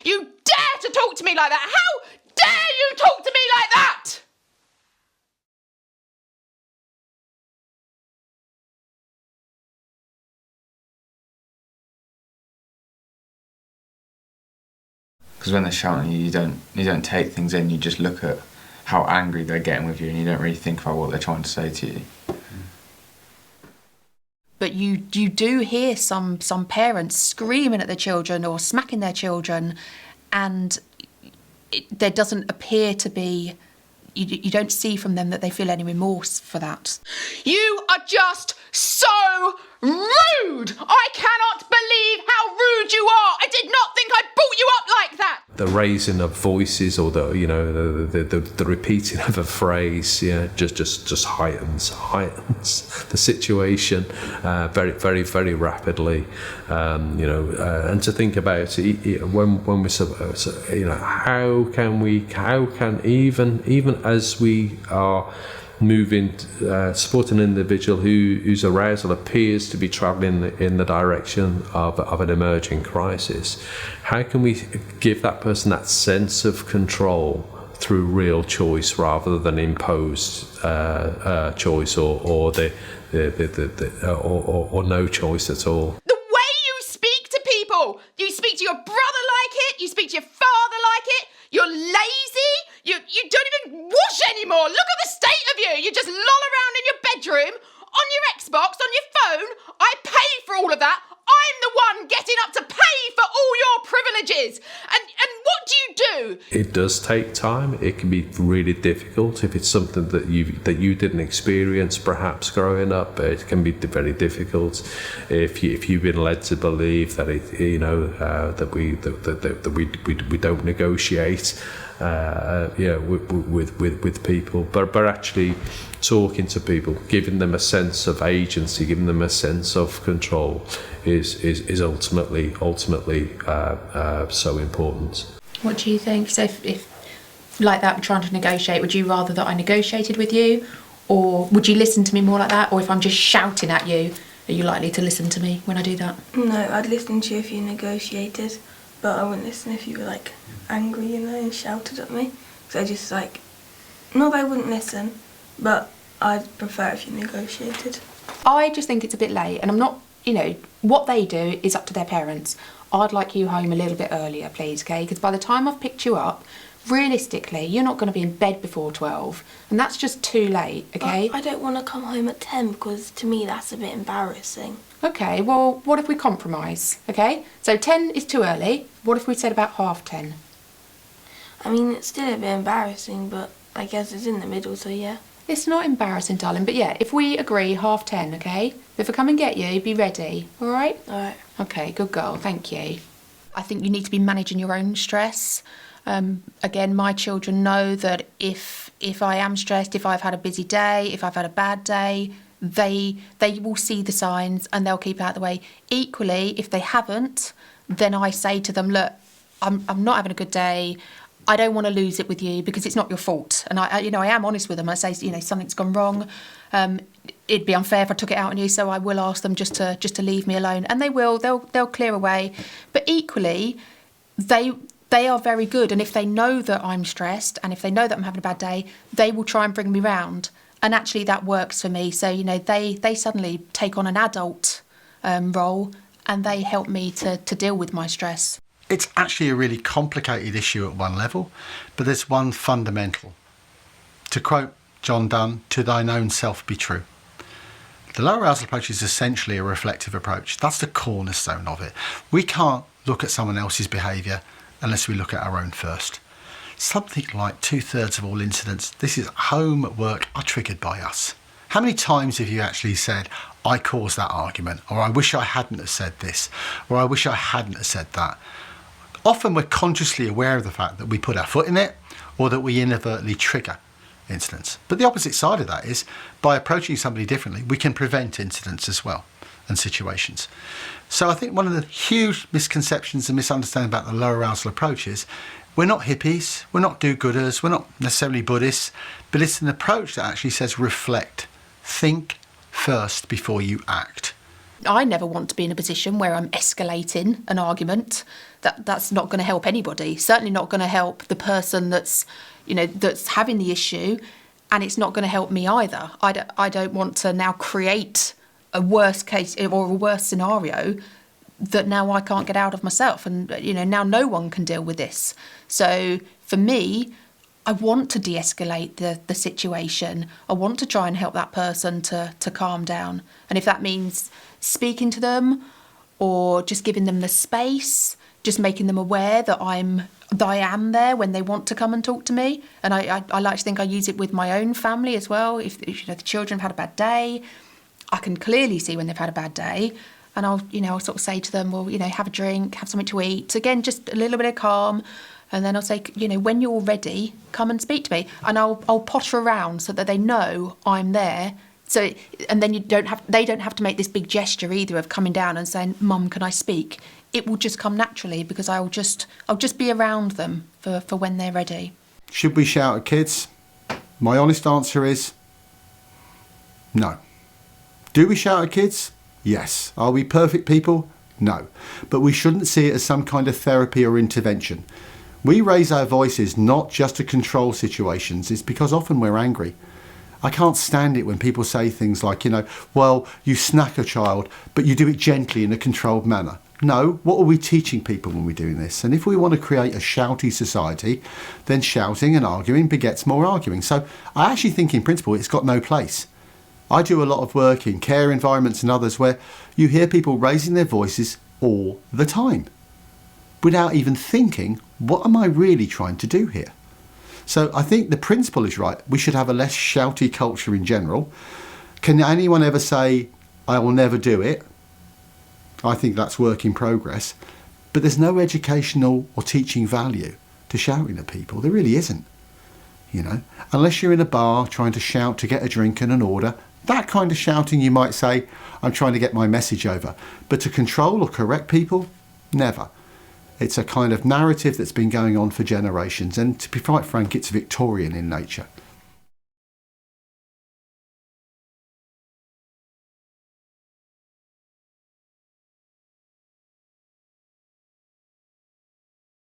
You dare to talk to me like that? How dare you talk to me like that? Because when they're shouting at you, you don't take things in. You just look at how angry they're getting with you, and you don't really think about what they're trying to say to you. But you do hear some parents screaming at their children or smacking their children, and there doesn't appear to be. You don't see from them that they feel any remorse for that. You are just so rude! I cannot believe how rude you are! I did not think I brought you up like that! The raising of voices, or the repeating of a phrase, just heightens the situation very, very, very rapidly. And to think about it, when we're how can even as we are moving, support an individual whose arousal appears to be travelling in the direction of an emerging crisis, how can we give that person that sense of control through real choice rather than imposed choice or no choice at all? The way you speak to people! You speak to your brother like it, you speak to your father like it, you're lazy, you don't even wash anymore. Look at the state of you. You just loll around in your bedroom, on your Xbox, on your phone. I pay for all of that. I'm the one getting up to pay for all your privileges. And what do you do? It does take time. It can be really difficult if it's something that you didn't experience perhaps growing up. It can be very difficult if you've been led to believe that we don't negotiate with people, but actually talking to people, giving them a sense of agency, giving them a sense of control is ultimately so important. What do you think? So if like that, we're trying to negotiate, would you rather that I negotiated with you, or would you listen to me more like that? Or if I'm just shouting at you, are you likely to listen to me when I do that? No, I'd listen to you if you negotiated, but I wouldn't listen if you were like angry, and shouted at me. So I just not that I wouldn't listen, but I'd prefer if you negotiated. I just think it's a bit late, and I'm not, what they do is up to their parents. I'd like you home a little bit earlier, please, okay? Because by the time I've picked you up, realistically, you're not going to be in bed before 12, and that's just too late, okay? But I don't want to come home at 10 because to me that's a bit embarrassing. Okay, well, what if we compromise, okay? So 10 is too early. What if we said about 10:30? I mean, it's still a bit embarrassing, but I guess it's in the middle, so yeah. It's not embarrassing, darling, but yeah, if we agree 10:30, okay? If I come and get you, be ready, all right? All right. Okay, good girl, thank you. I think you need to be managing your own stress. Again, my children know that if I am stressed, if I've had a busy day, if I've had a bad day, they will see the signs and they'll keep out of the way. Equally, if they haven't, then I say to them, look, I'm not having a good day. I don't want to lose it with you because it's not your fault. And I am honest with them. I say, something's gone wrong. It'd be unfair if I took it out on you, so I will ask them just to leave me alone. And they will. They'll clear away. But equally, they are very good. And if they know that I'm stressed and if they know that I'm having a bad day, they will try and bring me round. And actually that works for me. So, they suddenly take on an adult role and they help me to deal with my stress. It's actually a really complicated issue at one level, but there's one fundamental. To quote John Donne, "To thine own self be true." The low arousal approach is essentially a reflective approach. That's the cornerstone of it. We can't look at someone else's behaviour unless we look at our own first. Something like 2/3 of all incidents, this is home at work, are triggered by us. How many times have you actually said, I caused that argument, or I wish I hadn't have said this, or I wish I hadn't have said that? Often we're consciously aware of the fact that we put our foot in it or that we inadvertently trigger incidents. But the opposite side of that is by approaching somebody differently, we can prevent incidents as well and situations. So I think one of the huge misconceptions and misunderstandings about the low arousal approach is we're not hippies, we're not do-gooders, we're not necessarily Buddhists, but it's an approach that actually says reflect, think first before you act. I never want to be in a position where I'm escalating an argument. that's not going to help anybody. Certainly not going to help the person that's having the issue, and it's not going to help me either. I don't want to now create a worst case or a worse scenario that now I can't get out of myself, and now no one can deal with this. So for me, I want to de-escalate the situation. I want to try and help that person to calm down. And if that means speaking to them or just giving them the space, just making them aware that I am there when they want to come and talk to me. And I like to think I use it with my own family as well. If the children have had a bad day, I can clearly see when they've had a bad day. And I'll sort of say to them, well, have a drink, have something to eat. Again, just a little bit of calm. And then I'll say, when you're ready, come and speak to me. And I'll potter around so that they know I'm there. So, and then they don't have to make this big gesture either of coming down and saying, Mum, can I speak? It will just come naturally because I'll just be around them for when they're ready. Should we shout at kids? My honest answer is no. Do we shout at kids? Yes. Are we perfect people? No. But we shouldn't see it as some kind of therapy or intervention. We raise our voices not just to control situations, it's because often we're angry. I can't stand it when people say things like, well, you snack a child, but you do it gently in a controlled manner. No, what are we teaching people when we're doing this? And if we want to create a shouty society, then shouting and arguing begets more arguing. So I actually think in principle it's got no place. I do a lot of work in care environments and others where you hear people raising their voices all the time without even thinking, what am I really trying to do here? So I think the principle is right. We should have a less shouty culture in general. Can anyone ever say, I will never do it? I think that's work in progress. But there's no educational or teaching value to shouting at people. There really isn't. Unless you're in a bar trying to shout to get a drink and an order, that kind of shouting you might say, I'm trying to get my message over. But to control or correct people, never. It's a kind of narrative that's been going on for generations, and to be quite frank, it's Victorian in nature.